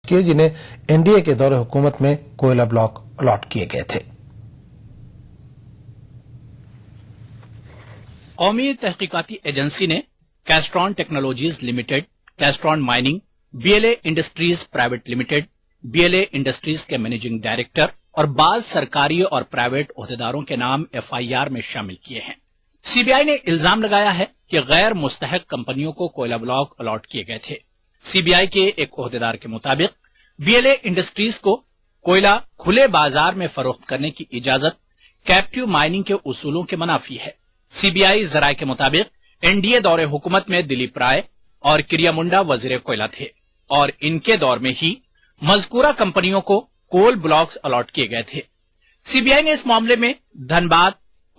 کیے جنہیں NDA کے دور حکومت میں کوئلہ بلاک الاٹ کیے گئے تھے۔ قومی تحقیقاتی ایجنسی نے Castron technologies limited, Castron mining, BLA industries private limited, BLA industries کے مینیجنگ ڈائریکٹر اور بعض سرکاری اور پرائیویٹ عہدیداروں کے نام FIR میں شامل کیے ہیں۔ CBI نے الزام لگایا ہے کہ غیر مستحق کمپنیوں کو کوئلہ بلاک الاٹ کیے گئے تھے۔ CBI کے ایک عہدیدار کے مطابق BLA انڈسٹریز کو کوئلہ کھلے بازار میں فروخت کرنے کی اجازت کیپٹیو مائننگ کے اصولوں کے منافی ہے۔ CBI ذرائع کے مطابق NDA دور حکومت میں دلیپ رائے اور کریا منڈا وزیر کوئلہ تھے اور ان کے دور میں ہی مذکورہ کمپنیوں کو کول بلاکس الاٹ کیے گئے تھے۔ CBI نے اس معاملے میں دھنباد،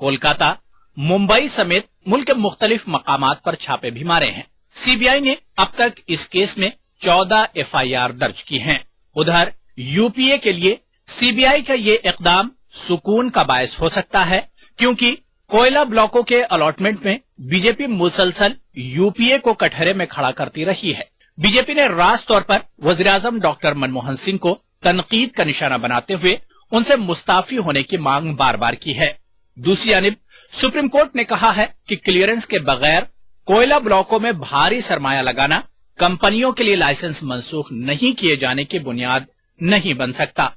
کولکاتہ، ممبئی سمیت ملک کے مختلف مقامات پر چھاپے بھی مارے ہیں۔ CBI نے اب تک اس کیس میں 14 FIR درج کی ہیں۔ ادھر UPA کے لیے CBI کا یہ اقدام سکون کا باعث ہو سکتا ہے، کیونکہ کوئلہ بلاکوں کے الاٹمنٹ میں BJP مسلسل UPA کو کٹہرے میں کھڑا کرتی رہی ہے۔ BJP نے راست طور پر وزیراعظم ڈاکٹر منموہن سنگھ کو تنقید کا نشانہ بناتے ہوئے ان سے مستعفی ہونے کی مانگ بار بار کی ہے۔ دوسری جانب سپریم کورٹ نے کہا ہے کہ کلیئرنس کے بغیر کوئلہ بلاکوں میں بھاری سرمایہ لگانا کمپنیوں کے لیے لائسنس منسوخ نہیں کیے جانے کی بنیاد نہیں بن سکتا۔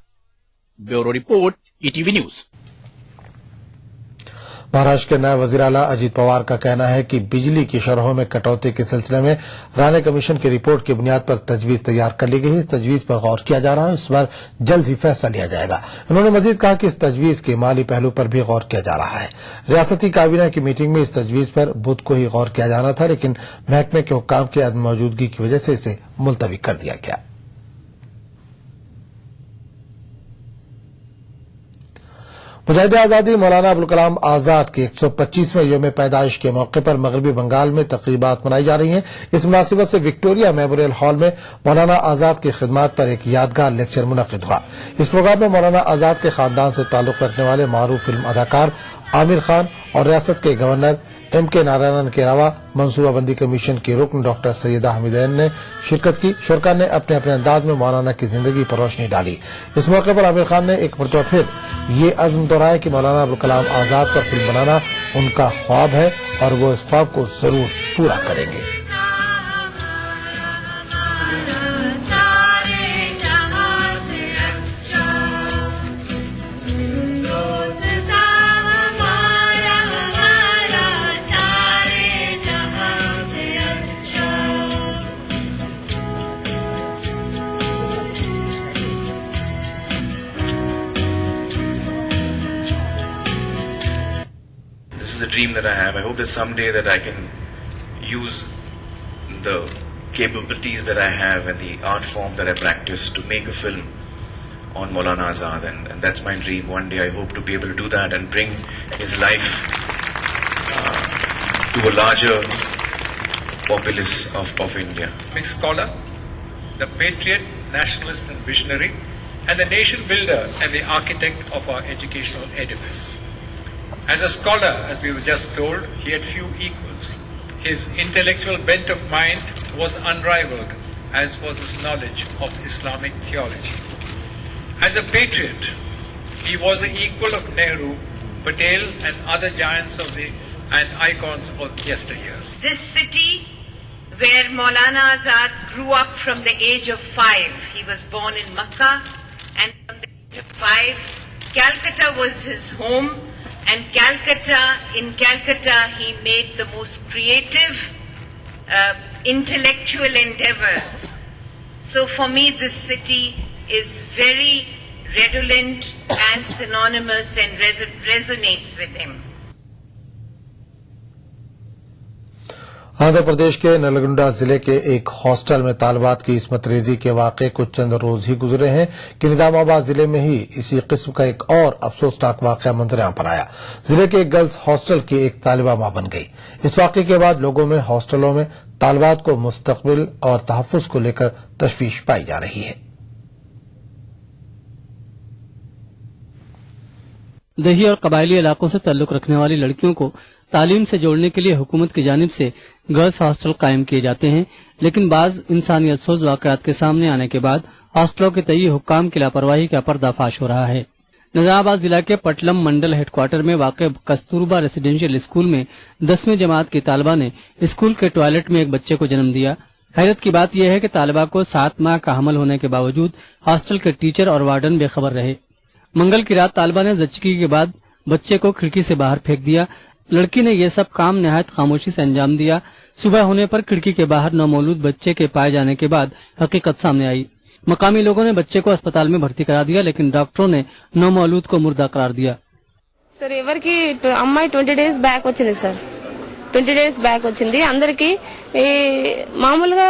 Bureau report ETV news. Maharashtra کے نئے وزیر اعلیٰ اجیت پوار کا کہنا ہے کہ بجلی کی شرحوں میں کٹوتی کے سلسلے میں رانے کمیشن کی رپورٹ کی بنیاد پر تجویز تیار کر لی گئی ہے۔ اس تجویز پر غور کیا جا رہا ہے، اس پر جلد ہی فیصلہ لیا جائے گا۔ انہوں نے مزید کہا کہ اس تجویز کے مالی پہلو پر بھی غور کیا جا رہا ہے۔ ریاستی کابینہ کی میٹنگ میں اس تجویز پر بدھ کو ہی غور کیا جانا تھا، لیکن محکمے کے حکام کی عدم موجودگی کی وجہ سے اسے ملتوی کر دیا گیا۔ مجاہد آزادی مولانا ابوالکلام آزاد کے 125ویں یوم پیدائش کے موقع پر مغربی بنگال میں تقریبات منائی جا رہی ہیں۔ اس مناسبت سے وکٹوریہ میموریل ہال میں مولانا آزاد کی خدمات پر ایک یادگار لیکچر منعقد ہوا۔ اس پروگرام میں مولانا آزاد کے خاندان سے تعلق رکھنے والے معروف فلم اداکار عامر خان اور ریاست کے گورنر MK نارائنن کے علاوہ منصوبہ بندی کمیشن کی رکن ڈاکٹر سیدہ حمیدین نے شرکت کی۔ شرکا نے اپنے اپنے انداز میں مولانا کی زندگی پر روشنی ڈالی۔ اس موقع پر عامر خان نے ایک مرتبہ پھر یہ عزم دہرایا کہ مولانا ابوالکلام آزاد پر فلم بنانا ان کا خواب ہے اور وہ اس خواب کو ضرور پورا کریں گے۔ The dream that I have. I hope that someday that I can use the capabilities that I have and the art form that I practice to make a film on Maulana Azad, and that's my dream. One day I hope to be able to do that and bring his life to a larger populace of India. Big scholar, the patriot, nationalist and visionary, and the nation builder and the architect of our educational edifice. As a scholar, as we were just told, he had few equals. His intellectual bent of mind was unrivaled, as was his knowledge of Islamic theology. As a patriot, he was the equal of Nehru, Patel and other giants and icons of yesteryears. This city where Maulana Azad grew up from the age of 5. He was born in Makkah, and from the age of 5, Calcutta was his home. And in Calcutta, he made the most creative, intellectual endeavors. So for me, this city is very redolent and synonymous and resonates with him. Andhra Pradesh کے نلگنڈا ضلع کے ایک hostel میں طالبات کی عصمت ریزی کے واقعے کچھ چند روز ہی گزرے ہیں کہ نظام آباد ضلع میں ہی اسی قسم کا ایک اور افسوسناک واقعہ منظر عام پر آیا۔ ضلع کے ایک گرلز ہاسٹل کی ایک طالبہ ماں بن گئی۔ اس واقعے کے بعد لوگوں میں ہاسٹلوں میں طالبات کو مستقبل اور تحفظ کو لے کر تشویش پائی جا رہی ہے۔ دیہی اور قبائلی علاقوں سے تعلق رکھنے والی لڑکیوں کو तालीम से जोड़ने के लिए हुकूमत की जानिब से गर्ल्स हॉस्टल कायम किए जाते हैं, लेकिन बाज इंसानियत सोज वाकयात के सामने आने के बाद हॉस्टलों के तय हुक्काम की लापरवाही का पर्दाफाश हो रहा है। निजामाबाद जिला के पटलम मंडल हेडक्वार्टर में वाक़ कस्तूरबा रेसिडेंशियल स्कूल में 10वीं जमात की तालिबा ने स्कूल के टॉयलेट में एक बच्चे को जन्म दिया। हैरत की बात यह है कि तालिबा को 7 माह का हमल होने के बावजूद हॉस्टल के टीचर और वार्डन बेखबर रहे। मंगल की रात तालिबा ने जच्चगी के बाद बच्चे को खिड़की से बाहर फेंक दिया। लड़की ने यह सब काम निहायत खामोशी से अंजाम दिया। सुबह होने पर खिड़की के बाहर नौमौलूद बच्चे के पाए जाने के बाद हकीकत सामने आई। मकामी लोगों ने बच्चे को अस्पताल में भर्ती करा दिया, लेकिन डॉक्टरों ने नौमौलूद को मुर्दा करार दिया। సార్ ఎవరికి అమ్మాయి 20 డేస్ బ్యాక్ వచ్చింది సార్. 20 డేస్ బ్యాక్ వచ్చింది. అందరికి మామూలుగా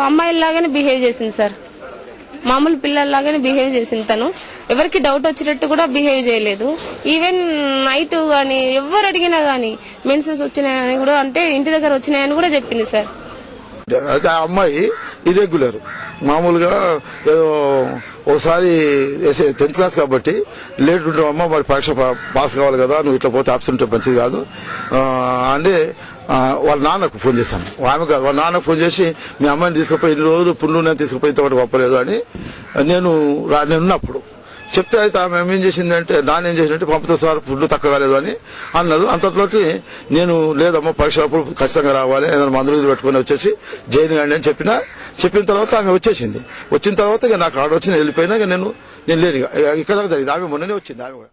అమ్మాయిలాగానే బిహేవ్ చేసింది సార్. మామూలు పిల్లల్లాగానే బిహేవ్ చేసింది తను. ఎవరికి డౌట్ వచ్చినట్టు కూడా బిహేవ్ చేయలేదు. ఈవెన్ నైట్ గానీ ఎవరు అడిగినా గానీ మెన్సెస్ వచ్చినాయని కూడా అంటే ఇంటి దగ్గర వచ్చినాయని కూడా చెప్పింది సార్. అయితే ఆ అమ్మాయి ఇర్రెగ్యులర్ మామూలుగా ఏదో ఒకసారి 10th క్లాస్ కాబట్టి లేట్ ఉంటామమ్మా మరి పరీక్ష పాస్ కావాలి కదా, నువ్వు ఇట్లా పోతే ఆబ్సెంట్ మంచిది కాదు అంటే వాళ్ళ నాన్నకు ఫోన్ చేశాను. ఆమె కాదు, వాళ్ళ నాన్నకు ఫోన్ చేసి మీ అమ్మాయిని తీసుకుపోయి ఇన్ని రోజులు పుండు నేను తీసుకుపోయి ఇంతవరకు పంపలేదు అని నేనున్నప్పుడు చెప్తే, అయితే ఆమె ఏం చేసిందంటే నానేం చేసిందంటే పంపుతా సార్ ఫుడ్ తక్కువ కాలేదు అని అన్నారు. అంతలోకి నేను లేదమ్మా పరీక్షలప్పుడు ఖచ్చితంగా రావాలి, ఏదైనా మందులు పెట్టుకుని వచ్చేసి జైలు కానీ అని చెప్పిన తర్వాత ఆమె వచ్చేసింది. వచ్చిన తర్వాత ఇక నాకు ఆర్డర్ వచ్చి వెళ్ళిపోయినా నేను లేని ఇక్కడ జరిగింది. ఆమె మొన్ననే వచ్చింది. ఆమె కూడా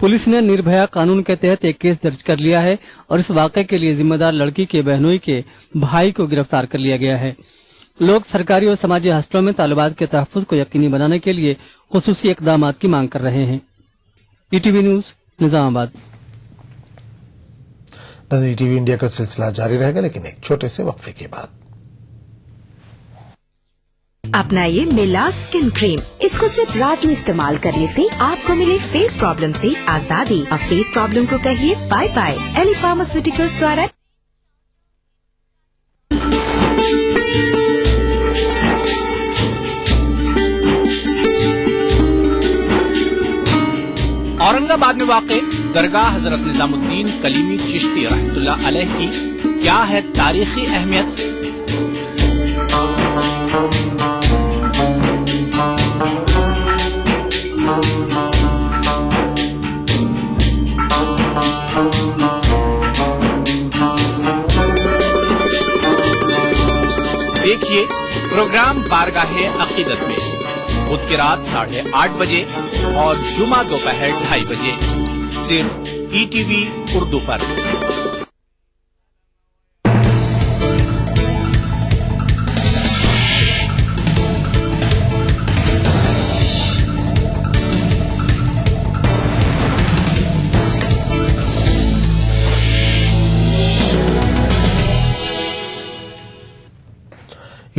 पुलिस ने निर्भया कानून के तहत एक केस दर्ज कर लिया है और इस वाकये के लिए जिम्मेदार लड़की के बहनोई के भाई को गिरफ्तार कर लिया गया है। लोग सरकारी और समाजी हॉस्टलों में तालिबात के तहफ्फुज़ को यकीनी बनाने के लिए खुसूसी इक़दामात की मांग कर रहे हैं। ETV news Nizamabad. ETV India का सिलसिला जारी रहेगा, लेकिन एक छोटे से वक्फे के बाद। अपनाइए मिला स्किन क्रीम। इसको सिर्फ रात में इस्तेमाल करने से आपको मिले फेस प्रॉब्लम से आजादी। अब फेस प्रॉब्लम को कहिए बाय बाय। एली फार्मास्यूटिकल्स द्वारा औरंगाबाद में वाक़े दरगाह हजरत निजामुद्दीन कलीमी चिश्ती रहमतुल्लाह अलैह की क्या है तारीखी अहमियत? देखिए प्रोग्राम बारगाहे अकीदत में बुध की रात 8:30 बजे और जुमा दोपहर 2:30 बजे सिर्फ ईटीवी उर्दू पर।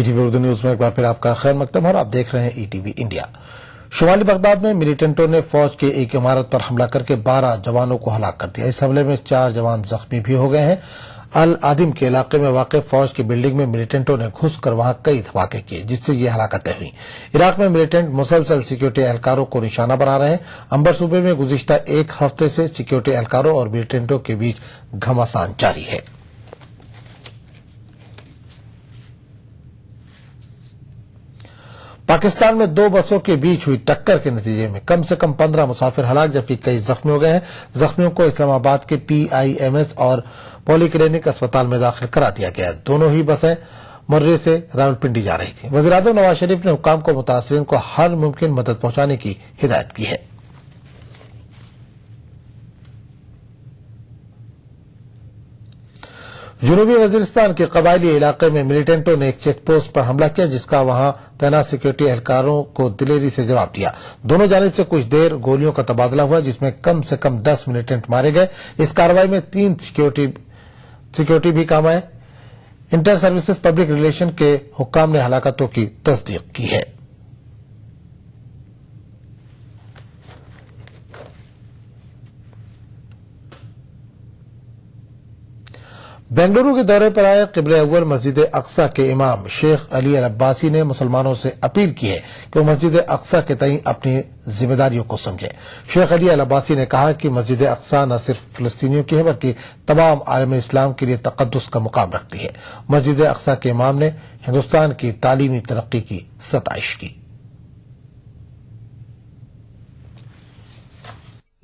ईटीवी उर्दू न्यूज में एक बार फिर आपका खैर मकदम और आप देख रहे हैं ईटीवी इंडिया। शुमाली बगदाद में मिलिटेंटों ने फौज की एक इमारत पर हमला करके 12 जवानों को हलाक कर दिया। इस हमले में 4 जवान जख्मी भी हो गए हैं। अल आदिम के इलाके में वाक़ फौज की बिल्डिंग में मिलिटेंटों ने घुसकर वहां कई धमाके किए, जिससे ये हलाकतें हुई। इराक में मिलिटेंट मुसलसल सिक्योरिटी एहलकारों को निशाना बना रहे हैं। अंबर सूबे में गुज़िश्ता एक हफ्ते से सिक्योरिटी एहलकारों और मिलिटेंटों के बीच घमासान जारी है। पाकिस्तान में 2 बसों के बीच हुई टक्कर के नतीजे में कम से कम 15 मुसाफिर हलाक जबकि कई जख्मी हो गए हैं। जख्मियों को इस्लामाबाद के PIMS और पॉलीक्लिनिक अस्पताल में दाखिल करा दिया गया। दोनों ही बसें मर्रे से रावलपिंडी जा रही थी। वज़ीर-ए-आज़म नवाज शरीफ ने हुक्काम को मुतासिरीन को हर मुमकिन मदद पहुंचाने की हिदायत की है। जनूबी वजीरिस्तान के कबायली इलाके में मिलिटेंटों ने एक चेक पोस्ट पर हमला किया, जिसका वहां तैनात सिक्योरिटी एहलकारों को दिलेरी से जवाब दिया। दोनों जानिब से कुछ देर गोलियों का तबादला हुआ, जिसमें कम से कम 10 मिलिटेंट मारे गए। इस कार्रवाई में 3 सिक्योरिटी भी काम आए। इंटर सर्विसेज पब्लिक रिलेशन के हुक्काम ने हलाकतों की तस्दीक की है। बेंगलुरु के दौरे पर आए क़िबले अव्वल मस्जिद अक्सा के इमाम शेख अली अल अब्बासी ने मुसलमानों से अपील की है कि वो मस्जिद अक्सा के तई अपनी जिम्मेदारियों को समझें। शेख अली अल अब्बासी ने कहा कि मस्जिद अक्सा न सिर्फ फिलिस्तीनियों की है बल्कि तमाम आलम इस्लाम के लिए तक़द्दुस का मुकाम रखती है। मस्जिद अक्सा के इमाम ने हिंदुस्तान की तालीमी तरक्की की सताइश की।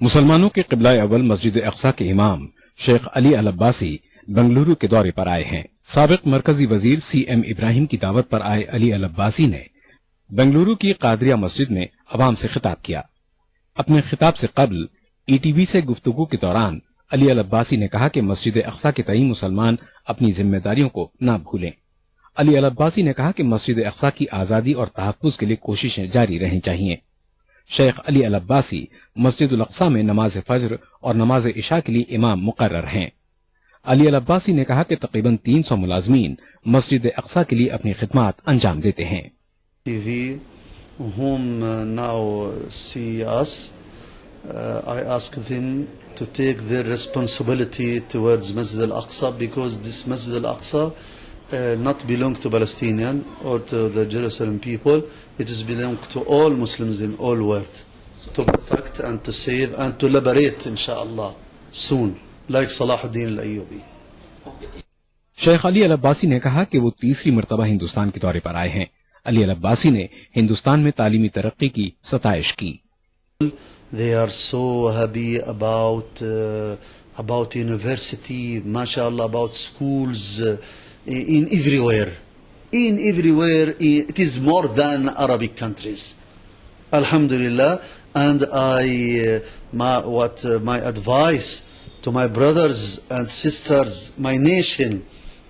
मुसलमानों के क़िबला अव्वल मस्जिद अक्सा के इमाम शेख अली अल अब्बासी बेंगलुरु के दौरे पर आए हैं। साबिक मरकजी वजीर CM इब्राहिम की दावत पर आए अली अल अब्बासी ने बेंगलुरु की कादरिया मस्जिद में अवाम से खिताब किया। अपने खिताब से कबल ETV से गुफ्तगू के दौरान अली अल अब्बासी ने कहा कि मस्जिद अक्सा के तई मुसलमान अपनी जिम्मेदारियों को न भूलें। अली अल अब्बासी ने कहा कि मस्जिद अक्सा की आजादी और तहफ्फुज के लिए कोशिशें जारी रहनी चाहिए। शेख अली अल अब्बासी मस्जिद अक्सा में नमाज फज्र और नमाज इशा के लिए इमाम मुकर्रर हैं। अली अल अब्बासी ने कहा कि तकरीबन 300 मुलाजमीन मस्जिद अक्सा के लिए अपनी खिदमत अंजाम देते हैं। TV whom now see us, I ask them to take their responsibility towards Masjid al-Aqsa because this Masjid al-Aqsa not belong to Palestinian or to the Jerusalem people. It is belong to all Muslims in all world to protect and to save and to liberate inshallah soon. Like Salahuddin al-Ayyubi. Sheikh Ali अल अब्बासी ने कहा कि वो तीसरी मर्तबा हिंदुस्तान के दौरे पर आए हैं। अली अल अब्बासी ने हिंदुस्तान में तालीमी तरक्की की सताइश की। They are so happy about university, mashallah, about schools in everywhere. In everywhere, it is more than Arabic countries. Alhamdulillah, and my advice to my brothers and sisters, my nation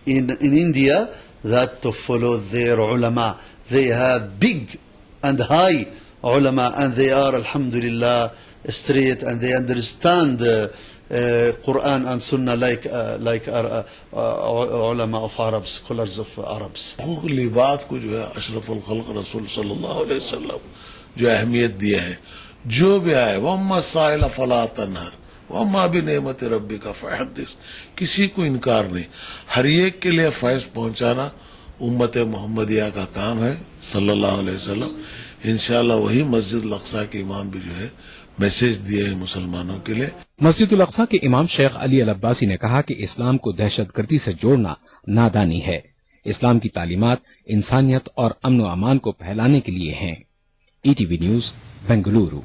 in India, that to follow their ulama. They have big and high ulama and they are alhamdulillah straight and they understand Quran and Sunnah like ulama of Arabs, scholars of Arabs. हुकूक़ बात को जो है अशरफुल खल्क़ रसूल सल्लल्लाहु अलैहि वसल्लम जो अहमियत दिया है, जो भी आए वम्मा साइल फला तनहर वम्मा भी नेमत रब्बी का फहदिस, किसी को इनकार नहीं। हर एक के लिए फैज पहुंचाना उम्मत मोहम्मदिया का काम है सल्लल्लाहु अलैहि वसल्लम। इंशाअल्लाह वही मस्जिद अल-अक़सा के इमाम भी जो है मैसेज दिए हैं मुसलमानों के लिए। मस्जिद अल-अक़सा के इमाम शेख अली अल अब्बासी ने कहा कि इस्लाम को दहशतगर्दी से जोड़ना नादानी है। इस्लाम की तालीमात इंसानियत और अमन व अमान को फैलाने के लिए हैं। ETV news Bengaluru.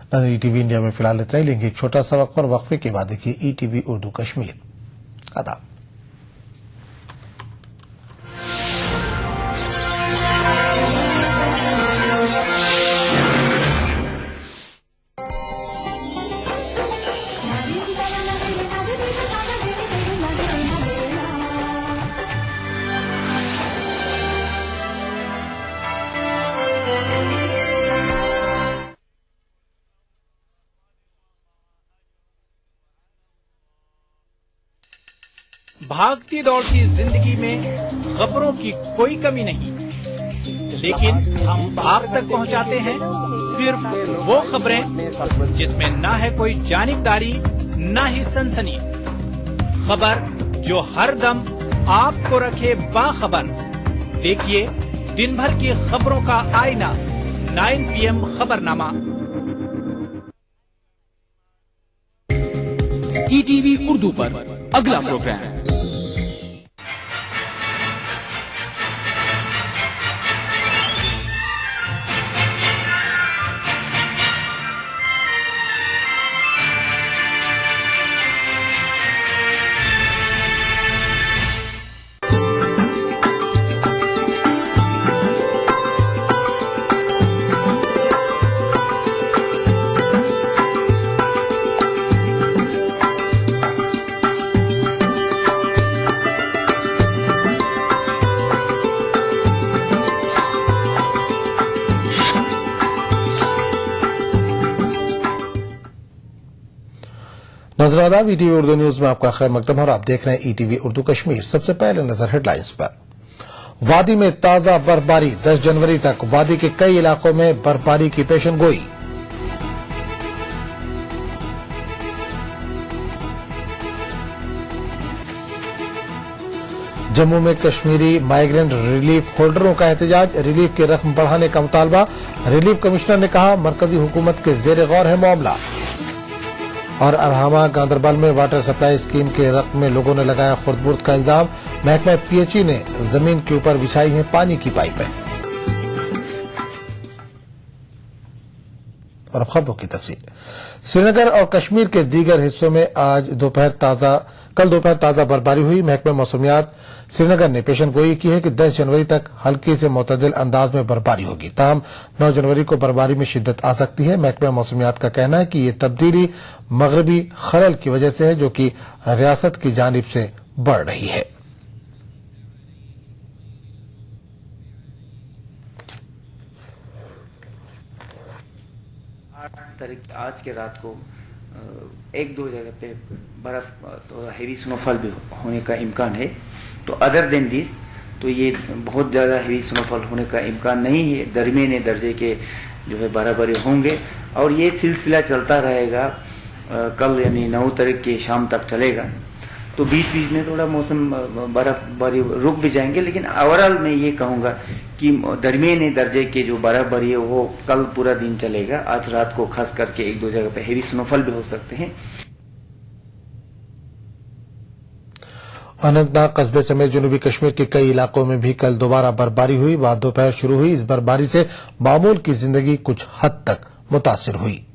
ETV India में फिलहाल इतना ही। लेंगे एक छोटा सा वक्फा और वक्फे के बाद देखिए ETV उर्दू कश्मीर। आदाब। भागती दौड़ती जिंदगी में खबरों की कोई कमी नहीं, लेकिन हम आप तक पहुंचाते हैं सिर्फ वो खबरें जिसमें ना है कोई जानिबदारी ना ही सनसनी। खबर जो हर दम आपको रखे बाखबर। देखिए दिन भर की खबरों का आईना 9 PM खबरनामा। ETV उर्दू पर अगला प्रोग्राम। नजर आदाब ETV उर्दू न्यूज में आपका खैर मकदम है और आप देख रहे हैं ETV उर्दू कश्मीर। सबसे पहले नजर हेडलाइंस पर। वादी में ताजा बर्फबारी, 10 जनवरी तक वादी के कई इलाकों में बर्फबारी की पेशनगोई। जम्मू में कश्मीरी माइग्रेंट रिलीफ होल्डरों का एहतजाज, रिलीफ की रकम बढ़ाने का मुतालबा। रिलीफ कमिश्नर ने कहा मरकजी हुकूमत के जेर गौर है मामला। और अरहामा गांधरबल में वाटर सप्लाई स्कीम के रकम में लोगों ने लगाया खुर्दबुर्द का इल्जाम। महकमा पीएचई ने जमीन के ऊपर बिछाई हैं पानी की पाइपें। और खबरों की तफसील। श्रीनगर और कश्मीर के दीगर हिस्सों में कल दोपहर ताजा बर्फबारी हुई। महकमा मौसमियात श्रीनगर ने पेशन गोई की है कि 10 जनवरी तक हल्की से मुतदिल अंदाज में बर्फबारी होगी। ताहम 9 जनवरी को बर्फबारी में शिद्दत आ सकती है। महकमा मौसमियात का कहना है कि ये तब्दीली मगरबी खलल की वजह से है जो कि रियासत की जानिब से बढ़ रही है। आज के रात को एक दो जगह पे बर्फ तो हेवी स्नोफॉल भी होने का इम्कान है। तो अदर देन दिस तो ये बहुत ज्यादा हेवी स्नोफॉल होने का इम्कान नहीं है। दरमियाने दर्जे के जो है बर्फबारी होंगे और ये सिलसिला चलता रहेगा। कल यानी 9 तारीख की शाम तक चलेगा। तो बीच बीच में थोड़ा मौसम बर्फबारी रुक भी जाएंगे, लेकिन ओवरऑल मैं ये कहूंगा कि दरमियाने दर्जे के जो बर्फबारी है वो कल पूरा दिन चलेगा। आज रात को खास करके एक दो जगह पे हेवी स्नोफॉल भी हो सकते हैं। अनंतनाग कस्बे समेत जनूबी कश्मीर के कई इलाकों में भी कल दोबारा बर्फबारी हुई। बाद दोपहर शुरू हुई इस बर्फबारी से मामूल की जिंदगी कुछ हद तक मुतासिर हुई।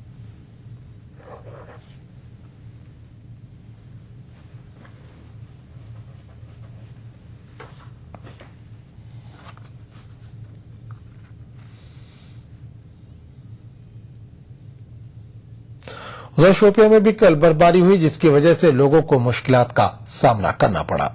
उधर शोपियां में भी कल बर्फबारी हुई जिसकी वजह से लोगों को मुश्किलात का सामना करना पड़ा।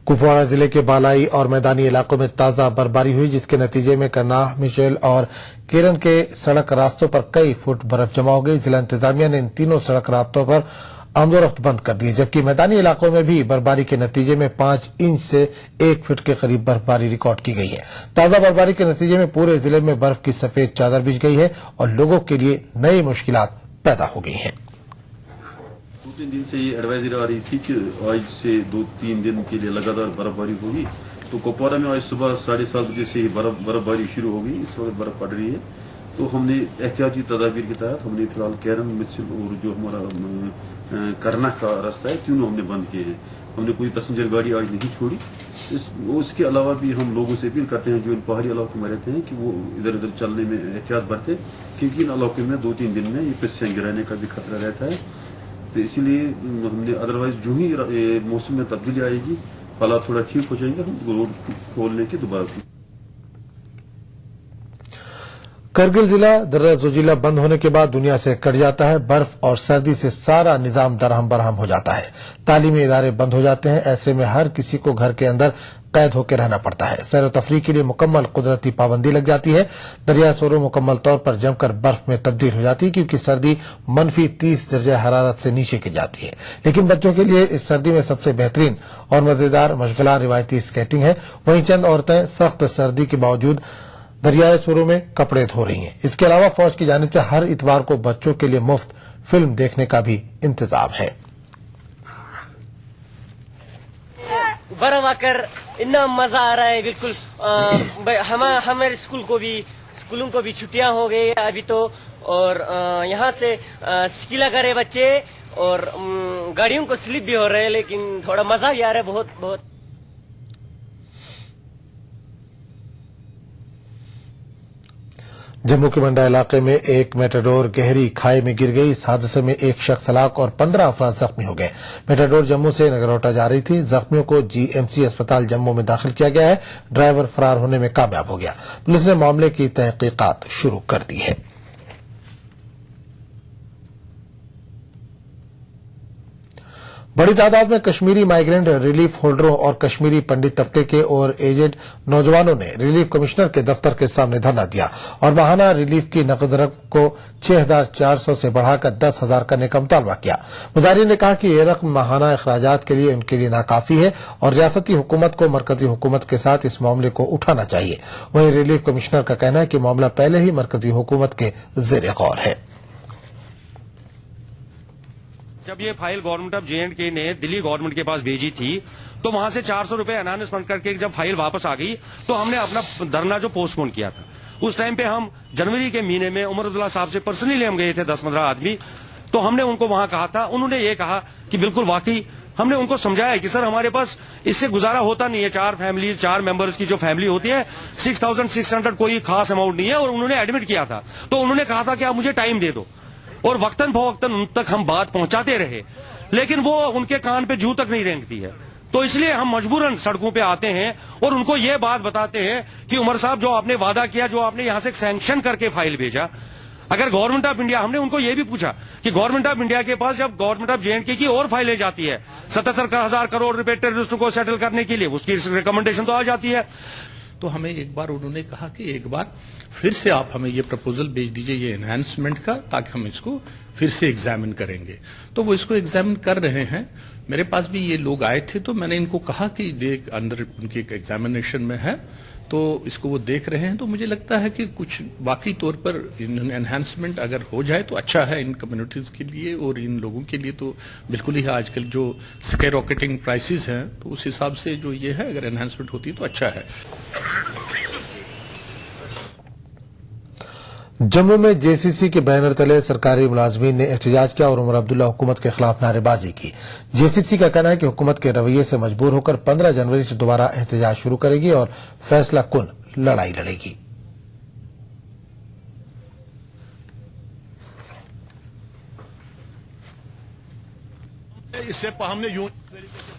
कुपवाड़ा जिले के बालाई और मैदानी इलाकों में ताजा बर्फबारी हुई जिसके नतीजे में करनाह, मिशेल और केरन के सड़क रास्तों पर कई फुट बर्फ जमा हो गई। जिला इंतजामिया ने इन तीनों सड़क रास्तों पर आमदोरफ्त बंद कर दी, जबकि मैदानी इलाकों में भी बर्फबारी के नतीजे में 5 इंच से 1 फीट के करीब बर्फबारी रिकॉर्ड की गई है। ताजा बर्फबारी के नतीजे में पूरे जिले में बर्फ की सफेद चादर बिछ गई है और लोगों के लिए नई मुश्किलात पैदा हो गई हैं। 2-3 दिन से ये एडवाइजरी आ रही थी कि आज से 2-3 दिन के लिए लगातार बर्फबारी होगी। तो कुपवाड़ा में आज सुबह 7:30 बजे से ही बर्फबारी शुरू हो गई। इस वक्त बर्फ पड़ रही है। तो हमने एहतियाती तदाबीर के तहत हमने फिलहाल केरन, मिशेल और जो हमारा करना का रास्ता है तीनों हमने बंद किए हैं। हमने कोई पैसेंजर गाड़ी आज नहीं छोड़ी। उसके अलावा भी हम लोगों से अपील करते हैं जो इन पहाड़ी इलाकों में रहते हैं कि वो इधर उधर चलने में एहतियात बरते, क्योंकि इन इलाकों में 2-3 दिन में ये पिस्सें गिराने का भी खतरा रहता है। तो इसीलिए हमने अदरवाइज जो ही मौसम में तब्दीली आएगी, हालात थोड़ा ठीक हो जाएंगे, हम रोड खोलने की दोबारा। करगिल जिला दर्रा जोजिला बंद होने के बाद दुनिया से कट जाता है। बर्फ और सर्दी से सारा निजाम दरहम बरहम हो जाता है। तालीमी इदारे बंद हो जाते हैं। ऐसे में हर किसी को घर के अंदर कैद होकर रहना पड़ता है। सैर तफरीह के लिए मुकम्मल कुदरती पाबंदी लग जाती है। दरिया सोरो मुकम्मल तौर पर जमकर बर्फ में तब्दील हो जाती है क्योंकि सर्दी -30 दर्जा हरारत से नीचे गिर जाती है। लेकिन बच्चों के लिए इस सर्दी में सबसे बेहतरीन और मजेदार मशगला रिवायती स्केटिंग है। वहीं चंद औरतें सख्त सर्दी के बावजूद दरियाए सोरो में कपड़े धो रही हैं। इसके अलावा फौज की जानिब से हर इतवार को बच्चों के लिए मुफ्त फिल्म देखने का भी इंतजाम है। बर्फ आकर इतना मजा आ रहा है बिल्कुल। हमारे स्कूलों को भी छुट्टियां हो गई अभी तो, और यहाँ से स्कीला करे बच्चे और गाड़ियों को स्लिप भी हो रहे हैं, लेकिन थोड़ा मजा भी आ रहा है बहुत बहुत। जम्मू के मंडा इलाके में एक मेटाडोर गहरी खाई में गिर गई। इस हादसे में एक शख्स हलाक और 15 अफराद जख्मी हो गए। मेटाडोर जम्मू से नगरोटा जा रही थी। जख्मियों को जीएमसी अस्पताल जम्मू में दाखिल किया गया है। ड्राइवर फरार होने में कामयाब हो गया। पुलिस ने मामले की तहकीकात शुरू कर दी है। बड़ी तादाद में कश्मीरी माइग्रेंट रिलीफ होल्डरों और कश्मीरी पंडित तबके के और एजेड नौजवानों ने रिलीफ कमिश्नर के दफ्तर के सामने धरना दिया और माहाना रिलीफ की नकद रकम को 6,400 से बढ़ाकर 10,000 करने का मुतालबा किया। मुजाहिरीन ने कहा कि यह रकम माहाना अखराजात के लिए उनके लिए नाकाफी है और रियासती हुकूमत को मरकजी हुकूमत के साथ इस मामले को उठाना चाहिए। वहीं रिलीफ कमिश्नर का कहना है कि मामला पहले ही मरकजी हुकूमत के ज़ेर गौर है। जब ये फाइल गवर्नमेंट ऑफ J&K ने दिल्ली गवर्नमेंट के पास भेजी थी तो वहां से 400 रुपए अनाउंसमेंट करके जब फाइल वापस आ गई तो हमने अपना धरना जो पोस्टपोन किया था। उस टाइम पे हम जनवरी के महीने में उमर अब्दुल्ला साहब से पर्सनली हम गए थे 10-15 आदमी। तो हमने उनको वहां कहा था, उन्होंने ये कहा कि बिल्कुल वाकई, हमने उनको समझाया कि सर हमारे पास इससे गुजारा होता नहीं है। 4 मेंबर्स की जो फैमिली होती है 6,600 कोई खास अमाउंट नहीं है। और उन्होंने एडमिट किया था तो उन्होंने कहा था कि आप मुझे टाइम दे दो और वक्तन फवक्तन उन तक हम बात पहुंचाते रहे, लेकिन वो उनके कान पे जू तक नहीं रेंगती है। तो इसलिए हम मजबूरन सड़कों पे आते हैं और उनको ये बात बताते हैं कि उमर साहब जो आपने वादा किया, जो आपने यहां से सैंक्शन करके फाइल भेजा, अगर गवर्नमेंट ऑफ इंडिया, हमने उनको ये भी पूछा कि गवर्नमेंट ऑफ इंडिया के पास जब गवर्नमेंट ऑफ J&K की और फाइलें जाती है 77,000 करोड़ रुपए टेररिस्टों को सेटल करने के लिए, उसकी रिकमेंडेशन तो आ जाती है। तो हमें एक बार उन्होंने कहा कि एक बार फिर से आप हमें ये प्रपोजल भेज दीजिए ये एनहांसमेंट का, ताकि हम इसको फिर से एग्जामिन करेंगे। तो वो इसको एग्जामिन कर रहे हैं। मेरे पास भी ये लोग आए थे तो मैंने इनको कहा कि देख अंदर उनकी एक एग्जामिनेशन में है तो इसको वो देख रहे हैं। तो मुझे लगता है कि कुछ वाकई तौर पर एनहांसमेंट अगर हो जाए तो अच्छा है इन कम्युनिटीज के लिए और इन लोगों के लिए। तो बिल्कुल ही आजकल जो स्काई रॉकेटिंग प्राइसेस हैं तो उस हिसाब से जो ये है, अगर एनहांसमेंट होती है तो अच्छा है। जम्मू में जेसीसी के बैनर तले सरकारी मुलाजमीन ने एहतजाज किया और उमर अब्दुल्ला हुकूमत के खिलाफ नारेबाजी की। जेसीसी का कहना है कि हुकूमत के रवैये से मजबूर होकर 15 जनवरी से दोबारा एहतजाज शुरू करेगी और फैसला कुन लड़ाई लड़ेगी। इससे हमने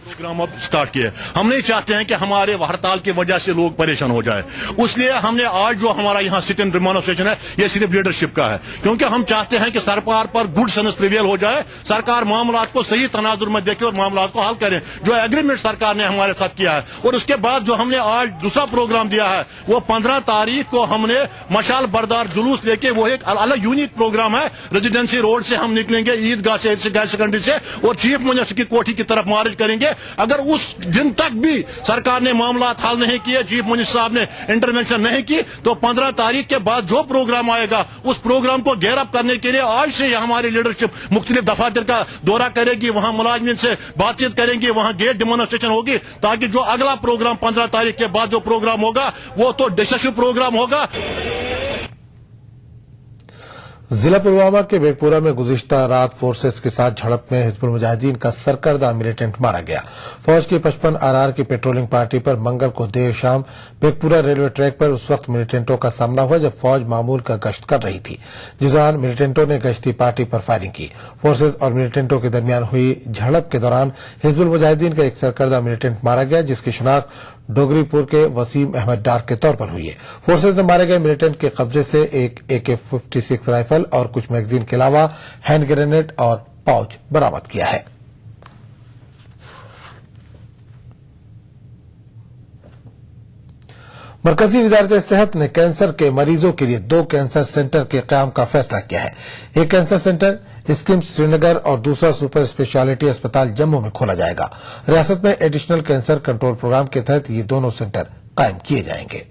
प्रोग्राम अब स्टार्ट किया। हम नहीं चाहते हैं कि हमारे हड़ताल की वजह से लोग परेशान हो जाए, इसलिए हमने आज जो हमारा यहाँ सिट इन डेमोन्स्ट्रेशन है ये सिर्फ लीडरशिप का है, क्योंकि हम चाहते हैं कि सरकार पर गुड सेंस प्रिवेल हो जाए, सरकार मामलात को सही तनाजुर में देखे और मामलात को हल करें जो एग्रीमेंट सरकार ने हमारे साथ किया है। और उसके बाद जो हमने आज दूसरा प्रोग्राम दिया है वो 15 तारीख को हमने मशाल बरदार जुलूस लेके, वो एक अलग यूनिक प्रोग्राम है। रेजिडेंसी रोड से हम निकलेंगे ईदगाह से हायर सेकेंडरी से और चीफ मिनिस्टर की कोठी की तरफ मार्च करेंगे। अगर उस दिन तक भी सरकार ने मामला हल नहीं किए, चीफ मिनिस्टर साहब ने इंटरवेंशन नहीं की, तो 15 तारीख के बाद जो प्रोग्राम आएगा उस प्रोग्राम को गेयर अप करने के लिए आज से हमारी लीडरशिप मुख्तलिफ दफातर का दौरा करेगी, वहां मुलाजमीन से बातचीत करेंगी, वहां गेट डेमोन्स्ट्रेशन होगी, ताकि जो अगला प्रोग्राम 15 तारीख के बाद जो प्रोग्राम होगा वो तो डिसिसिव प्रोग्राम होगा। जिला पुलवामा के बेगपुरा में गुज़िश्ता रात फोर्सेस के साथ झड़प में हिजबुल मुजाहिदीन का सरकर्दा मिलिटेंट मारा गया। फौज की 55 RR की पेट्रोलिंग पार्टी पर मंगल को देर शाम बेगपुरा रेलवे ट्रैक पर उस वक्त मिलिटेंटों का सामना हुआ जब फौज मामूल का गश्त कर रही थी, जिस दौरान मिलिटेंटों ने गश्ती पार्टी पर फायरिंग की। फोर्सेस और मिलिटेंटों के दरमियान हुई झड़प के दौरान हिजबुल मुजाहिदीन का एक सरकर्दा मिलिटेंट मारा गया, जिसकी शिनाख्त डोगरीपुर के वसीम अहमद डार के तौर पर हुई है। फोर्सेज ने मारे गए मिलिटेंट के कब्जे से एक AK-56 राइफल और कुछ मैगजीन के अलावा हैंड ग्रेनेड और पाउच बरामद किया है। मरकजी वजारत सेहत ने कैंसर के मरीजों के लिए 2 कैंसर सेंटर के क़याम का फैसला किया है। एक कैंसर सेंटर स्किम्स श्रीनगर और दूसरा सुपर स्पेशलिटी अस्पताल जम्मू में खोला जाएगा। रियासत में एडिशनल कैंसर कंट्रोल प्रोग्राम के तहत ये दोनों सेंटर कायम किए जाएंगे।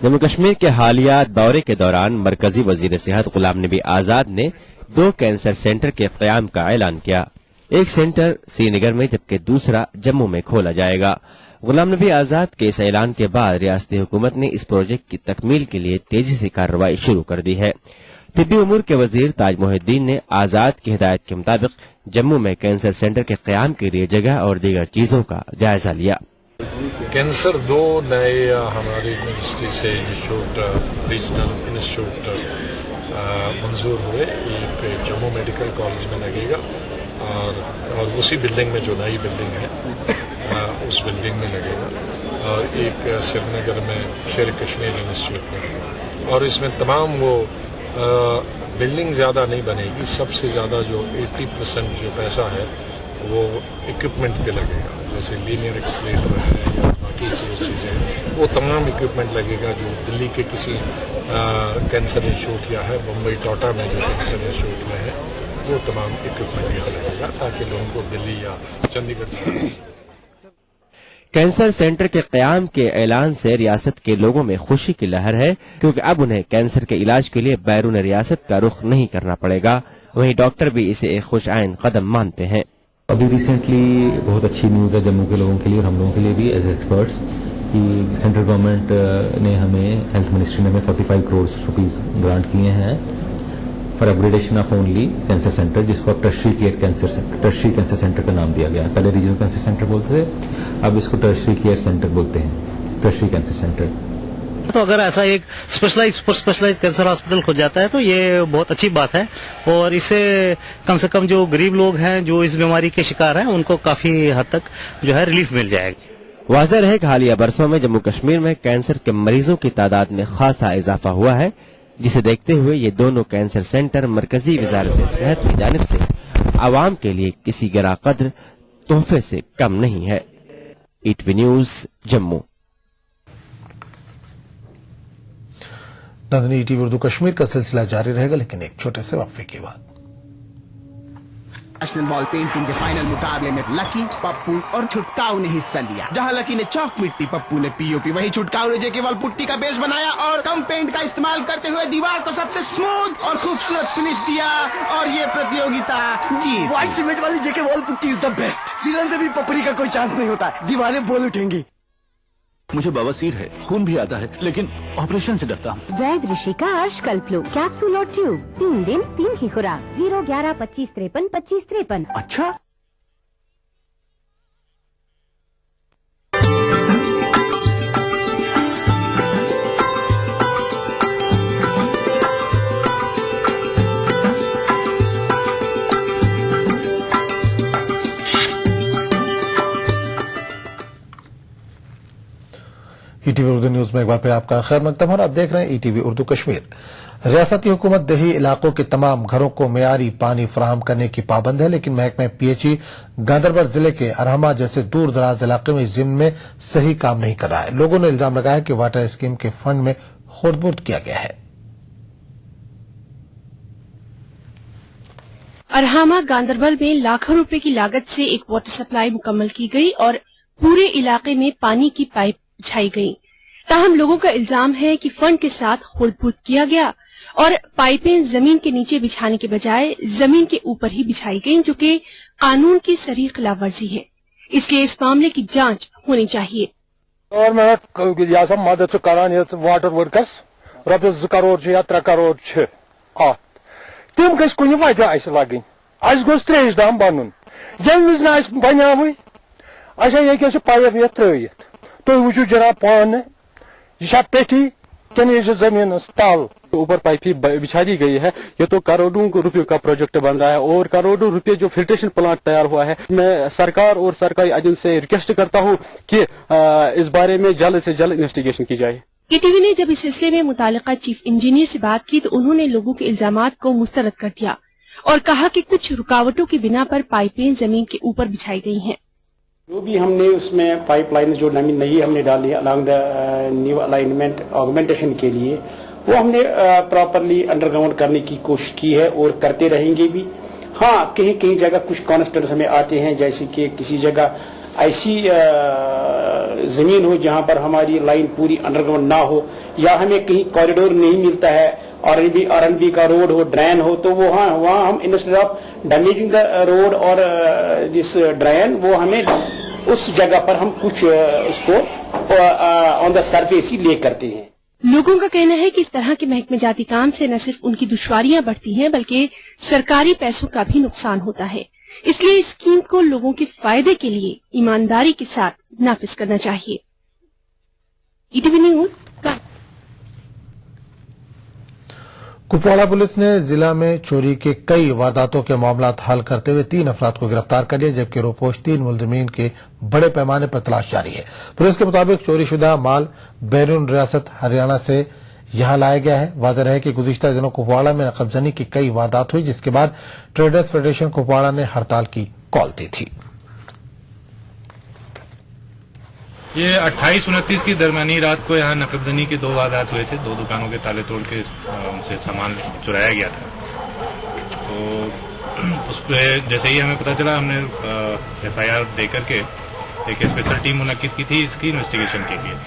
जम्मू कश्मीर के हालिया दौरे के दौरान मरकजी वजीर सेहत गुलाम नबी आजाद ने 2 कैंसर सेंटर के क़याम का ऐलान किया। एक सेंटर श्रीनगर में जबकि दूसरा जम्मू में खोला जाएगा। गुलाम नबी आजाद के इस ऐलान के बाद रियासती हुकूमत ने इस प्रोजेक्ट की तकमील के लिए तेजी से कार्रवाई शुरू कर दी है। तिब्बी उमूर के वजीर ताज मोहिद्दीन ने आजाद की हिदायत के मुताबिक जम्मू में कैंसर सेंटर के क़याम के लिए जगह और दीगर चीजों का जायजा लिया। कैंसर 2 नए हमारी यूनिवर्सिटी से इंस्टीट्यूट रीजनल इंस्टीट्यूट मंजूर हुए। एक जम्मू मेडिकल कॉलेज में लगेगा और उसी बिल्डिंग में जो नई बिल्डिंग है उस बिल्डिंग में लगेगा, और एक श्रीनगर में शेर कश्मीर इंस्टीट्यूट में। और इसमें तमाम वो बिल्डिंग ज़्यादा नहीं बनेगी, सबसे ज़्यादा जो 80% जो पैसा है वो इक्विपमेंट पे लगेगा, जैसे लीनियर एक्सीलेटर है या बाकी चीज़ें, वो तमाम इक्विपमेंट लगेगा जो दिल्ली के किसी कैंसर इंस्टीट्यूट या है बम्बई टोटा में जो कैंसर इंस्टीट्यूट में है, वो तमाम इक्विपमेंट यहाँ लगेगा ताकि लोगों को दिल्ली या चंडीगढ़ कैंसर सेंटर के क़याम के ऐलान से रियासत के लोगों में खुशी की लहर है, क्योंकि अब उन्हें कैंसर के इलाज के लिए बैरून रियासत का रुख नहीं करना पड़ेगा। वहीं डॉक्टर भी इसे एक खुशआइंद कदम मानते हैं। अभी रिसेंटली बहुत अच्छी न्यूज़ है जम्मू के लोगों के लिए और हम लोगों के लिए भी एज एक्सपर्ट्स कि सेंट्रल गवर्नमेंट ने हमें, हेल्थ मिनिस्ट्री ने हमें 45 करोड़ रुपीस ग्रांट किए हैं for upgradation of only cancer centre, जिसको अब टर्शरी कैंसर सेंटर का नाम दिया गया है। पहले रीजनल कैंसर सेंटर बोलते थे, अब इसको टर्शरी केयर सेंटर बोलते हैं, टर्शरी कैंसर सेंटर। तो अगर ऐसा एक स्पेशलाइज कैंसर हॉस्पिटल खुल जाता है तो ये बहुत अच्छी बात है, और इससे कम से कम जो गरीब लोग हैं जो इस बीमारी के शिकार हैं उनको काफी हद तक जो है रिलीफ मिल जाएगी। वाज़ेह है कि हालिया बरसों में जम्मू कश्मीर में कैंसर के मरीजों की तादाद में खासा इजाफा हुआ है, जिसे देखते हुए ये दोनों कैंसर सेंटर मरकजी वजारत सेहत की जानिब से आवाम के लिए किसी गिरा कद्र तोहफे से कम नहीं है। ETV news Jammu. Nandini ETV Urdu Kashmir का सिलसिला जारी रहेगा, लेकिन एक छोटे से वक्फे के बाद। नेशनल बॉल पेंटिंग के फाइनल मुकाबले में लकी, पप्पू और छुटकाऊ ने हिस्सा लिया। जहां लकी ने चौक मिट्टी, पप्पू ने पीओपी, वहीं छुटकाऊ ने जेके वॉल पुट्टी का बेस बनाया और कम पेंट का इस्तेमाल करते हुए दीवार को सबसे स्मूथ और खूबसूरत फिनिश दिया और ये प्रतियोगिता जीत। व्हाइट सीमेंट वाली JK wall putty is the best. सीलन से भी पपड़ी का कोई चांस नहीं होता, दीवारें बोल उठेंगी। मुझे बवासीर है, खून भी आता है, लेकिन ऑपरेशन से डरता हूँ। वैद ऋषि का अश्कल्प कैप्सूल और ट्यूब, 3 दिन 3 ही खुराक, 011-2553-2553। अच्छा, ईटीवी उर्दू न्यूज में एक बार फिर आपका खैर मकदम और आप देख रहे हैं ईटीवी उर्दू कश्मीर। रियासती हुकूमत देही इलाकों के तमाम घरों को मेयारी पानी फराहम करने की पाबंद है, लेकिन महकमे पीएचई गांधरबल जिले के अरहमा जैसे दूर दराज इलाके में इस जिम्मे में सही काम नहीं कर रहा है। लोगों ने इल्जाम लगाया कि वाटर स्कीम के फंड में खुर्द-बुर्द किया गया है। अरहमा गांधरबल में लाखों रुपए की लागत से एक वाटर सप्लाई मुकम्मल की गई और पूरे इलाके में पानी की पाइप बिछाई गई। ताहम लोगों का इल्जाम है कि फंड के साथ खुर्द-बुर्द किया गया और पाइपें जमीन के नीचे बिछाने के बजाय जमीन के ऊपर ही बिछाई गईं, जो कि कानून की सरी खिलाफवर्जी है। इसलिए इस मामले की जांच होनी चाहिए। गवर्नमेंट मदद करान वाटर वर्कर्स रॉपिस 2 करोड़ या 3 करोड़ तिम गस कुछ वजह लगन गोस त्रेश दाम बन ये विज बनावे ये पाइप ये त्रित तुम वो जनाब पान यह पेठी कन ये जमीन तल ऊपर पाइप ही बिछा दी गई है। ये तो करोड़ों रुपयों का प्रोजेक्ट बन रहा है और करोड़ों रुपए जो फिल्ट्रेशन प्लांट तैयार हुआ है। मैं सरकार और सरकारी एजेंसी से रिक्वेस्ट करता हूँ कि इस बारे में जल्द से जल्द इन्वेस्टिगेशन की जाए। ईटीवी ने जब इस सिलसिले में मुतालिका चीफ इंजीनियर से बात की तो उन्होंने लोगों के इल्जामात को मुस्तरद कर दिया और कहा कि कुछ रुकावटों की बिना पर पाइपें जमीन के ऊपर बिछाई गई हैं। जो भी हमने उसमें पाइपलाइन जो नई हमने डाली along the new alignment augmentation के लिए, वो हमने प्रॉपरली अंडरग्राउंड करने की कोशिश की है और करते रहेंगे भी। हाँ, कहीं कहीं जगह कुछ कॉन्स्टेंट्स हमें आते हैं, जैसे कि किसी जगह ऐसी जमीन हो जहां पर हमारी लाइन पूरी अंडरग्राउंड ना हो, या हमें कहीं कॉरिडोर नहीं मिलता है आरएनबी का रोड हो, ड्रेन हो, तो वो हाँ वहाँ हम instead of damaging the road और दिस ड्रेन, वो हमें उस जगह पर हम कुछ उसको ऑन द सरफेस ही ले करते हैं। लोगों का कहना है कि इस तरह के महकमे जाती काम से न सिर्फ उनकी दुश्वारियां बढ़ती हैं बल्कि सरकारी पैसों का भी नुकसान होता है। इसलिए इस स्कीम को लोगों के फायदे के लिए ईमानदारी के साथ नाफिज करना चाहिए। ईटीवी न्यूज कुपवाड़ा पुलिस ने जिला में चोरी के कई वारदातों के मामला हल करते हुए 3 अफराद को गिरफ्तार कर लिया, जबकि रोपोश 3 मुलजमीन के बड़े पैमाने पर तलाश जारी है। पुलिस के मुताबिक चोरीशुदा माल बैरून रियासत हरियाणा से यहाँ लाया गया है। वाज़ेह है कि गुज़िश्ता दिनों कुपवाड़ा में नक़बजनी की कई वारदात हुई, जिसके बाद ट्रेडर्स फेडरेशन कुपवाड़ा ने हड़ताल की कॉल दी थी। ये 28-29 की दरमियानी रात को यहाँ नकबजनी के 2 वारदात हुए थे। 2 दुकानों के ताले तोड़ के उनसे सामान चुराया गया था। तो उस पर जैसे ही हमें पता चला, हमने FIR दे करके एक स्पेशल टीम मुनक्किद की थी इसकी इन्वेस्टिगेशन के लिए।